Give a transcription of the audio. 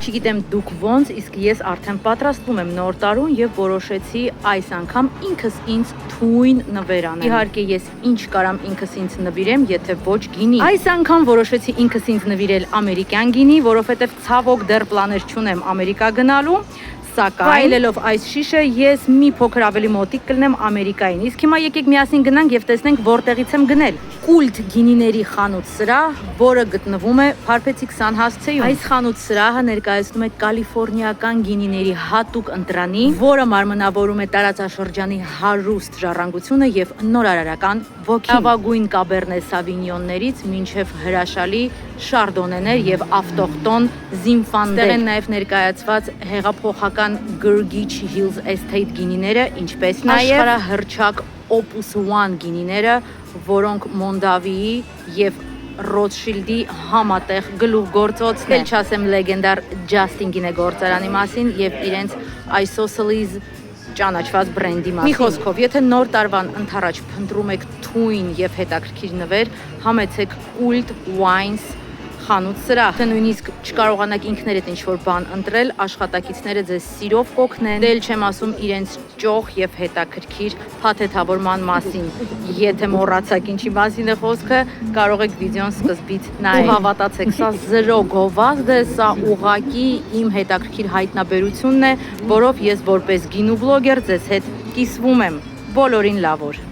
Չգիտեմ դուք ոնց, իսկ ես արդեն պատրաստվում եմ նոր տարուն եւ որոշեցի այս անգամ ինքս ինձ թույն նվեր անել։ Իհարկե ես ինչ կարամ ինքս ինձ նվիրեմ, եթե ոչ գինի։ Այս անգամ որոշեցի ինքս ինձ նվիրել ամերիկյան գինի, որովհետեւ ցավոք դեռ պլաներ չունեմ Ամերիկա գնալու։ Սակայն վայելելով այս շիշը ես մի փոքր ավելի մոտիկ կլինեմ Ամերիկային։ Իսկ հիմա եկեք միասին գնանք եւ տեսնենք որտեղից եմ գնել։ Կուլտ գինիների խանութ սրահ, որը գտնվում է Փարպեցի 20 հասցեում։ Այս խանութ սրահը ներկայացնում է կալիֆոռնիական գինիների հատուկ ընտրանի, որը մարմնավորում է տարածաշրջանի հարուստ ժառանգությունը եւ նորարարական ոգին։ Լավագույն կաբերնե սավինյոններից մինչև հրաշալի շարդոնեներ եւ ավտոխտոն զինֆանդեր են նաեւ ներկայացված հեղափոխական Gurgich Hills Estate գինիները, ինչպես նաեւ աշխարհահռչակ Opus One գինիները, որոնք Mondavii եւ Rothschild-ի համատեղ գլուխգործոցն են, չասեմ լեգենդար Justin գինեգործարանի մասին եւ իրենց Isosceles ճանաչված բրենդի մասին։ Մի խոսքով, եթե նոր տարվան ընթառաջ փնտրում եք թույն եւ հետաքրքիր նվեր, համեցեք Cult Wines խանութ սրահ, թե նույնիսկ չկարողանաք ինքներդ ինչ-որ բան ընտրել, աշխատակիցները ձեզ սիրով կօգնեն, դել չեմ ասում իրենց ճոխ եւ հետաքրքիր փաթեթավորման մասին։ Եթե մոռացաք ինչի մասին է խոսքը, կարող եք վիդեոն սկզբից նայել։ Ու հավատացեք, սա զրո գովազդ է, սա ուղակի իմ հետաքրքիր հայտնաբերությունն է, որով ես որպես գինու բլոգեր ձեզ հետ կիսվում եմ։ Բոլորին լավ օր։